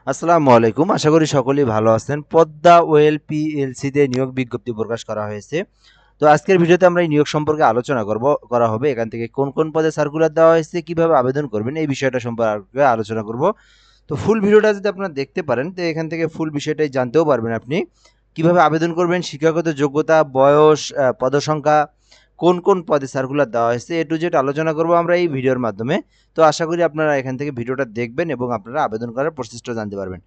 আসসালামু আলাইকুম। আশা করি সকলেই ভালো আছেন। পদ্মা ওয়েল পিএলসিতে নিয়োগ বিজ্ঞপ্তি প্রকাশ করা হয়েছে। তো আজকের ভিডিওতে আমরা এই নিয়োগ সম্পর্কে আলোচনা করা হবে। এখান থেকে কোন, কোন পদে সার্কুলার দেওয়া হয়েছে, কিভাবে আবেদন করবেন এই বিষয়টা সম্পর্কে আলোচনা করব। তো ফুল ভিডিওটা যদি আপনারা দেখতে পারেন তো এখান থেকে ফুল বিষয়টাই জানতেও পারবেন আপনি। কিভাবে আবেদন করবেন, শিক্ষাগত যোগ্যতা, বয়স, পদসংখ্যা, কোন, কোন পদে সার্কুলার দেওয়া হয়েছে A to Z আলোচনা করব আমরা এই ভিডিওর মাধ্যমে। তো আশা করি আপনারা এখান থেকে ভিডিওটা দেখবেন এবং আপনারা আবেদন করার প্রসেসটা জানতে পারবেন।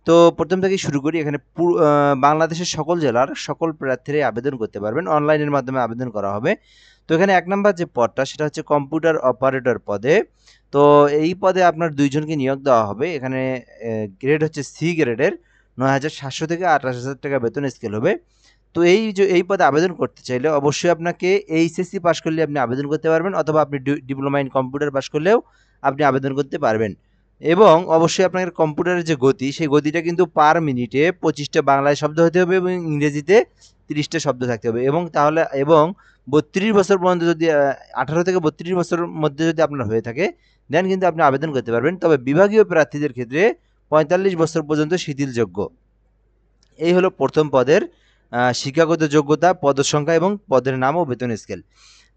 তো প্রথম থেকেই শুরু করি। এখানে বাংলাদেশের সকল জেলার সকল প্রার্থীরাই আবেদন করতে পারবেন। অনলাইনের মাধ্যমে আবেদন করা হবে। তো এখানে ১ নাম্বার যে পদটা সেটা হচ্ছে কম্পিউটার অপারেটর পদে। তো এই পদে আপনার ২ জনকে নিয়োগ দেওয়া হবে। এখানে গ্রেড হচ্ছে সি গ্রেডের ৯,৭০০ থেকে ২৮,০০০ টাকা বেতন স্কেল হবে। তো এই পদে আবেদন করতে চাইলে অবশ্যই আপনাকে এইচএসসি পাস করলে আপনি আবেদন করতে পারবেন, অথবা আপনি ডিপ্লোমা ইন কম্পিউটার পাস করলেও আপনি আবেদন করতে পারবেন। এবং অবশ্যই আপনার কম্পিউটারের যে গতি, সেই গতিটা কিন্তু পার মিনিটে ২৫টা বাংলায় শব্দ হতে হবে এবং ইংরেজিতে ৩০টা শব্দ থাকতে হবে। এবং ৩২ বছর পর্যন্ত যদি ১৮ থেকে ৩২ বছরের মধ্যে যদি আপনার হয়ে থাকে, দেন কিন্তু আপনি আবেদন করতে পারবেন। তবে বিভাগীয় প্রার্থীদের ক্ষেত্রে ৪৫ বছর পর্যন্ত শিথিলযোগ্য। এই হলো প্রথম পদের শিক্ষাগত যোগ্যতা, পদের সংখ্যা এবং পদের নাম ও বেতন স্কেল।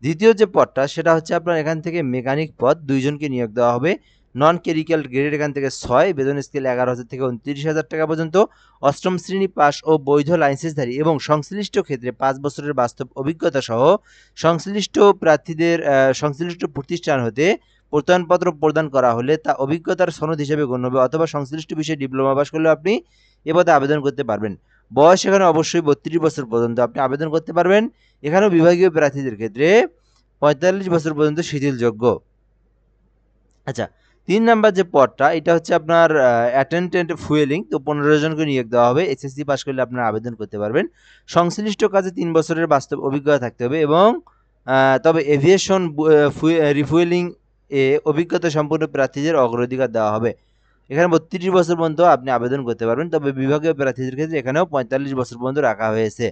দ্বিতীয় যে পদটা সেটা হচ্ছে আপনার এখান থেকে মেকানিক পদ ২ জনকে নিয়োগ দেওয়া হবে। নন ক্লেরিক্যাল গ্রেড এখান থেকে ৬, বেতন স্কেল ১১,০০০ থেকে ২৯,০০০ টাকা পর্যন্ত। অষ্টম শ্রেণী পাস ও বৈধ লাইসেন্সধারী এবং সংশ্লিষ্ট ক্ষেত্রে ৫ বছরের বাস্তব অভিজ্ঞতা সহ সংশ্লিষ্ট প্রার্থীদের সংশ্লিষ্ট প্রতিষ্ঠান হতে প্রত্যয়নপত্র প্রদান করা হলে তা অভিজ্ঞতার সনদ হিসেবে গণ্য হবে, অথবা সংশ্লিষ্ট বিষয়ে ডিপ্লোমা পাস করলেও আপনি এ পদে আবেদন করতে পারবেন। বয়স এখানে অবশ্যই ৩২ বছর পর্যন্ত আপনি আবেদন করতে পারবেন। এখানেও বিভাগীয় প্রার্থীদের ক্ষেত্রে ৪৫ বছর পর্যন্ত শিথিলযোগ্য। আচ্ছা, ৩ নাম্বার যে পদটা এটা হচ্ছে আপনার অ্যাটেনডেন্ট ফুয়েলিং। তো ১৫ জনকে নিয়োগ দেওয়া হবে। এসএসসি পাস করলে আপনারা আবেদন করতে পারবেন। সংশ্লিষ্ট কাজে ৩ বছরের বাস্তব অভিজ্ঞতা থাকতে হবে এবং তবে এভিয়েশন রিফুয়েলিং এ অভিজ্ঞতা সম্পন্ন প্রার্থীদের অগ্রাধিকার দেওয়া হবে। এখানে ৩২ বছর পর্যন্ত আপনি আবেদন করতে পারবেন। তবে বিভাগীয় প্রার্থীদের ক্ষেত্রে এখানেও ৪৫ বছর পর্যন্ত রাখা হয়েছে।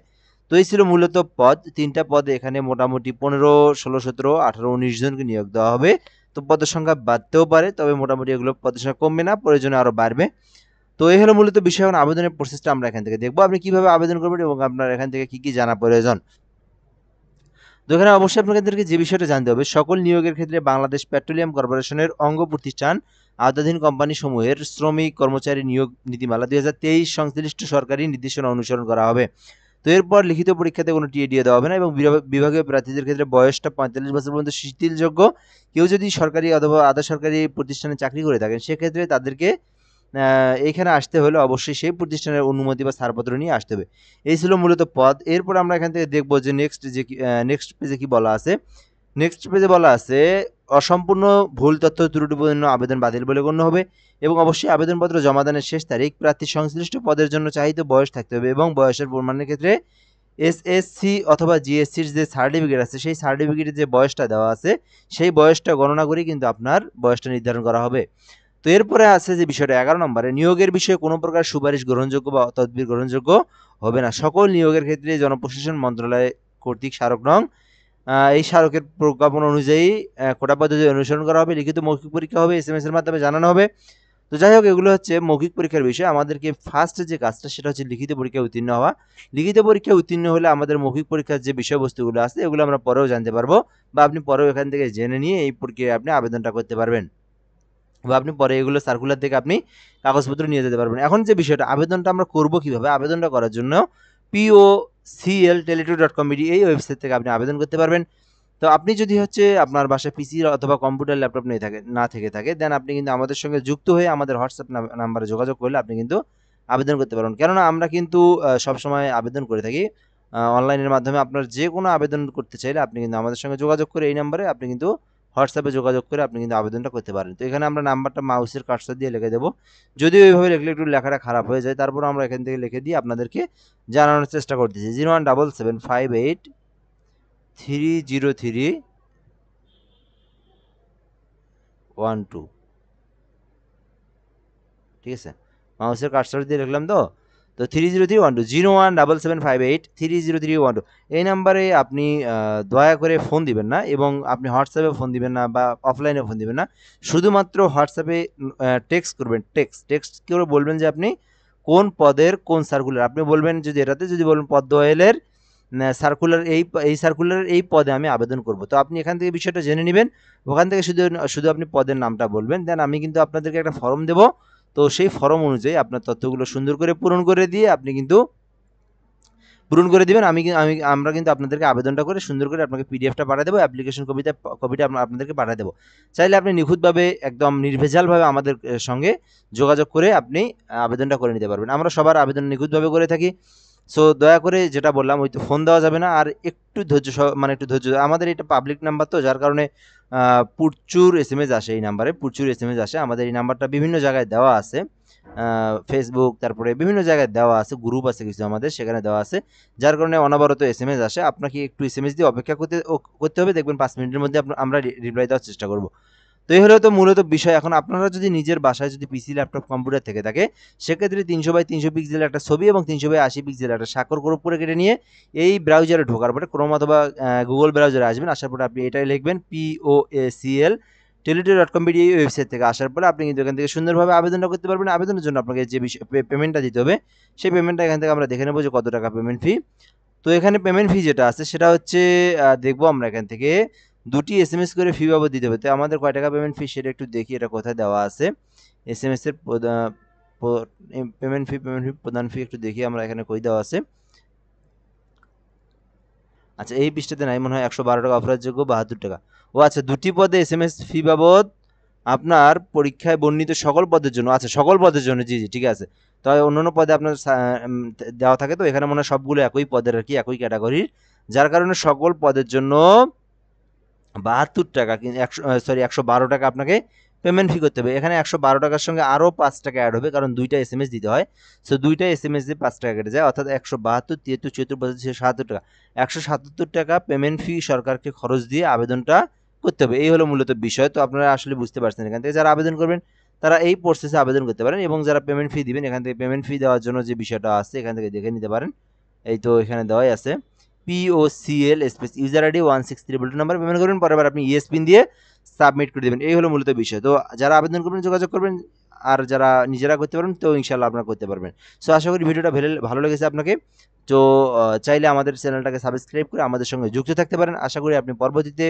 তো এই ছিল মূলত পদ। ৩ টা পদে এখানে মোটামুটি ১৫, ১৬, ১৭, ১৮, ১৯ জনকে নিয়োগ দেওয়া হবে। তো পদের সংখ্যা বাড়তেও পারে, তবে মোটামুটি এগুলো পদের সংখ্যা কমবে না, প্রয়োজনে আরো বাড়বে। তো এই হলো মূলত বিষয়। এখন আবেদনের প্রসেসটা আমরা এখান থেকে দেখব। আপনি কিভাবে আবেদন করবেন এবং আপনার এখান থেকে কি, কি জানা প্রয়োজন। তো এখানে অবশ্যই আপনাদেরকে যে বিষয়টা জানতে হবে, সকল নিয়োগের ক্ষেত্রে বাংলাদেশ পেট্রোলিয়াম কর্পোরেশনের অঙ্গ প্রতিষ্ঠান, আওতাধীন কোম্পানিসমূহের শ্রমিক কর্মচারী নিয়োগ নীতিমালা ২০২৩ সংশ্লিষ্ট সরকারি নির্দেশনা অনুসরণ করা হবে। তো এরপর লিখিত পরীক্ষাতে কোনো টিএডিএ দেওয়া হবে না এবং বিভাগীয় প্রার্থীদের ক্ষেত্রে বয়সটা ৪৫ বছর পর্যন্ত শিথিলযোগ্য। কেউ যদি সরকারি অথবা আধা সরকারি প্রতিষ্ঠানে চাকরি করে থাকেন, সেক্ষেত্রে তাদেরকে এইখানে আসতে হলে অবশ্যই সেই প্রতিষ্ঠানের অনুমতি বা ছাড়পত্র নিয়ে আসতে হবে। এই ছিল মূলত পদ। এরপর আমরা এখান থেকে দেখব যে নেক্সট পেজে কি বলা আছে। নেক্সট পেজে বলা আছে, অসম্পূর্ণ, ভুল তথ্য, ত্রুটিপূর্ণ আবেদন বাতিল বলে গণ্য হবে এবং অবশ্যই আবেদনপত্র জমাদানের শেষ তারিখ, প্রার্থীর সংশ্লিষ্ট পদের জন্য চাহিত বয়স থাকতে হবে এবং বয়সের প্রমাণের ক্ষেত্রে এসএসসি অথবা জিএসসির যে সার্টিফিকেট আছে, সেই সার্টিফিকেটের যে বয়সটা দেওয়া আছে, সেই বয়সটা গণনা করেই কিন্তু আপনার বয়সটা নির্ধারণ করা হবে। তো এরপরে আছে যে বিষয়টা ১১ নম্বরে, নিয়োগের বিষয়ে কোনো প্রকার সুপারিশ গ্রহণযোগ্য বা তদবির গ্রহণযোগ্য হবে না। সকল নিয়োগের ক্ষেত্রে জনপ্রশাসন মন্ত্রণালয় কর্তৃক স্মারক নং, এই স্মারকের প্রজ্ঞাপন অনুযায়ী কোটা পদ্ধতি অনুসরণ করা হবে। লিখিত মৌখিক পরীক্ষা হবে, এসএমএস এর মাধ্যমে জানানো হবে। তো যাই হোক, এগুলো হচ্ছে মৌখিক পরীক্ষার বিষয়। আমাদেরকে ফার্স্ট যে কাজটা সেটা হচ্ছে লিখিত পরীক্ষায় উত্তীর্ণ হওয়া। লিখিত পরীক্ষায় উত্তীর্ণ হলে আমাদের মৌখিক পরীক্ষার যে বিষয়বস্তুগুলো আছে এগুলো আমরা পরেও জানতে পারবো, বা আপনি পরেও এখান থেকে জেনে নিয়ে এই প্রক্রিয়ায় আপনি আবেদনটা করতে পারবেন, বা আপনি পরে এগুলো সার্কুলার থেকে আপনি কাগজপত্র নিয়ে যেতে পারবেন। এখন যে বিষয়টা, আবেদনটা আমরা করব কিভাবে? আবেদনটা করার জন্য POCL-Tele2.com এই ওয়েবসাইট থেকে আপনি আবেদন করতে পারবেন। তো আপনি যদি হচ্ছে আপনার বাসায় পিসি অথবা কম্পিউটার, ল্যাপটপ না থেকে থাকে, দেন আপনি কিন্তু আমাদের সঙ্গে যুক্ত হয়ে আমাদের হোয়াটসঅ্যাপ নাম্বারে যোগাযোগ করলে আপনি কিন্তু আবেদন করতে পারবেন। কেননা আমরা কিন্তু সবসময় আবেদন করে থাকি অনলাইনের মাধ্যমে। আপনার যে কোনো আবেদন করতে চাইলে আপনি কিন্তু আমাদের সঙ্গে যোগাযোগ করে এই নাম্বারে আপনি কিন্তু হোয়াটসঅ্যাপে যোগাযোগ করে আপনি কিন্তু আবেদনটা করতে পারেন। তো এখানে আমরা নাম্বারটা মাউসের কার্সর দিয়ে লিখে দেবো। যদিও এইভাবে লিখলে একটু লেখাটা খারাপ হয়ে যায়, তারপরেও আমরা এখান থেকে লিখে দিয়ে আপনাদেরকে জানানোর চেষ্টা করতেছি। 01775830312। ঠিক আছে, মাউসের কার্সর দিয়ে লিখলাম। তো তো 30312 017758 30312 এই নাম্বারে আপনি দয়া করে ফোন দিবেন না এবং আপনি হোয়াটসঅ্যাপে ফোন দিবেন না বা অফলাইনে ফোন দিবেন না, শুধুমাত্র হোয়াটসঅ্যাপে টেক্সট করবেন। টেক্সট করে বলবেন যে আপনি কোন পদের কোন সার্কুলার, আপনি বলবেন যদি এটাতে যদি বলেন পদ্ম অয়েলের সার্কুলার এই সার্কুলারের এই পদে আমি আবেদন করব, তো আপনি এখান থেকে বিষয়টা জেনে নেবেন। ওখান থেকে শুধু শুধু আপনি পদের নামটা বলবেন, দেন আমি কিন্তু আপনাদেরকে একটা ফর্ম দেব। তো সেই ফর্ম অনুযায়ী আপনার তথ্যগুলো সুন্দর করে পূরণ করে দিয়ে আপনি কিন্তু পূরণ করে দিবেন। আমরা কিন্তু আপনাদেরকে আবেদনটা করে সুন্দর করে আপনাকে পিডিএফটা পাঠিয়ে দেবো, অ্যাপ্লিকেশন কপিটা আপনাদেরকে পাঠিয়ে দেবো। চাইলে আপনি নিখুঁতভাবে একদম নির্ভেজালভাবে আমাদের সঙ্গে যোগাযোগ করে আপনি আবেদনটা করে নিতে পারবেন। আমরা সবার আবেদন নিখুঁতভাবে করে থাকি। সো দয়া করে যেটা বললাম, ওই তো ফোন দেওয়া যাবে না, আর একটু ধৈর্য আমাদের এটা পাবলিক নাম্বার, তো যার কারণে প্রচুর এসএমএস আসে, এই নাম্বারে প্রচুর এসএমএস আসে। আমাদের এই নাম্বারটা বিভিন্ন জায়গায় দেওয়া আছে, ফেসবুক, তারপরে বিভিন্ন জায়গায় দেওয়া আছে, গ্রুপ আছে কিছু আমাদের, সেখানে দেওয়া আছে, যার কারণে অনবরত এসএমএস আসে। আপনাকে একটু এসএমএস দিয়ে অপেক্ষা করতে হবে, দেখবেন 5 মিনিটের মধ্যে আমরা রিপ্লাই দেওয়ার চেষ্টা করব। তো এই হলো তো মূলত বিষয়। এখন আপনারা যদি নিজের বাসায় যদি পিসি, ল্যাপটপ, কম্পিউটার থেকে থাকে, সেক্ষেত্রে 300x300 পিক্সেলের একটা ছবি এবং 300x80 পিক্সেলের একটা স্বাক্ষর করে উপরে কেটে নিয়ে এই ব্রাউজারে ঢোকার পরে ক্রোম অথবা গুগল ব্রাউজারে আসবেন। আসার পরে আপনি এটাই লিখবেন POACL টেলিটক.com.bd, এই ওয়েবসাইট থেকে আসার পরে আপনি কিন্তু এখান থেকে সুন্দরভাবে আবেদনটা করতে পারবেন। আবেদনের জন্য আপনাকে যে পেমেন্টটা দিতে হবে, সেই পেমেন্টটা এখান থেকে আমরা দেখে নেব যে কত টাকা পেমেন্ট ফি। তো এখানে পেমেন্ট ফি যেটা আছে সেটা হচ্ছে দেখবো আমরা এখান থেকে 2টি এসএমএস করে ফি বাবদ দিতে হবে। তো আমাদের কয় টাকা পেমেন্ট ফি সেটা একটু দেখি, এটা কোথায় দেওয়া আছে। এসএমএস এর পেমেন্ট ফি প্রদান ফি একটু দেখি আমরা এখানে কই দেওয়া আছে। আচ্ছা, এই পৃষ্ঠাতে নাই মনে হয়। 112 টাকা অফারযোগ্য, 72 টাকা। ও আচ্ছা, 2টি পদে এসএমএস ফি বাবদ আপনার পরীক্ষায় বর্ণিত সকল পদের জন্য, আচ্ছা সকল পদের জন্য, জি জি ঠিক আছে। তবে অন্যান্য পদে আপনার দেওয়া থাকে, তো এখানে মনে হয় সবগুলো একই পদের আর কি, একই ক্যাটাগরির, যার কারণে সকল পদের জন্য 72 টাকা, কিন্তু 112 টাকা আপনাকে পেমেন্ট ফি করতে হবে। এখানে 112 টাকার সঙ্গে আরও 5 টাকা অ্যাড হবে, কারণ 2টা এসএমএস দিতে হয়। সো 2টা এসএমএস দিয়ে 5 টাকা কেটে যায়, অর্থাৎ 172, 73, 74, 75, 77 টাকা, 177 টাকা পেমেন্ট ফি সরকারকে খরচ দিয়ে আবেদনটা করতে হবে। এই হলো মূলত বিষয়। তো আপনারা আসলে বুঝতে পারছেন, এখান থেকে যারা আবেদন করবেন তারা এই প্রসেসে আবেদন করতে পারেন, এবং যারা পেমেন্ট ফি দিবেন এখান থেকে পেমেন্ট ফি দেওয়ার জন্য যে বিষয়টা আছে এখান থেকে দেখে নিতে পারেন। এই তো এখানে দেওয়াই আছে, POCL space user ID 16322 number payment করবেন, পরের বার আপনি ইএস পিন দিয়ে সাবমিট করে দেবেন। এই হলো মূলত বিষয়। তো যারা আবেদন করবেন যোগাযোগ করবেন, আর যারা নিজেরা করতে পারবেন তো ইনশাল্লাহ আপনারা করতে পারবেন। সো আশা করি ভিডিওটা ভালো লেগেছে আপনাকে। তো চাইলে আমাদের চ্যানেলটাকে সাবস্ক্রাইব করে আমাদের সঙ্গে যুক্ত থাকতে পারেন। আশা করি আপনি পরবর্তীতে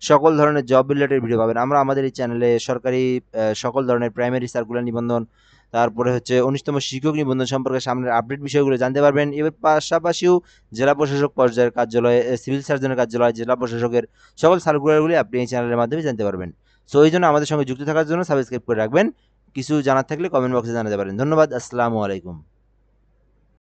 সকল ধরনের জব রিলেটেড ভিডিও পাবেন। আমরা আমাদের এই চ্যানেলে সরকারি সকল ধরনের প্রাইমারি সার্কুলার নিবন্ধন, তারপরে হচ্ছে 19তম শিক্ষক নিবন্ধন সম্পর্কে সামনের আপডেট বিষয়গুলো জানতে পারবেন। এর পাশাপাশিও জেলা প্রশাসক পর্যায়ের কার্যালয়ে, সিভিল সার্জনের কার্যালয়, জেলা প্রশাসকের সকল সার্কুলারগুলি আপনি এই চ্যানেলের মাধ্যমে জানতে পারবেন। সো এই জন্য আমাদের সঙ্গে যুক্ত থাকার জন্য সাবস্ক্রাইব করে রাখবেন। কিছু জানার থাকলে কমেন্ট বক্সে জানাতে পারেন। ধন্যবাদ। আসসালামু আলাইকুম।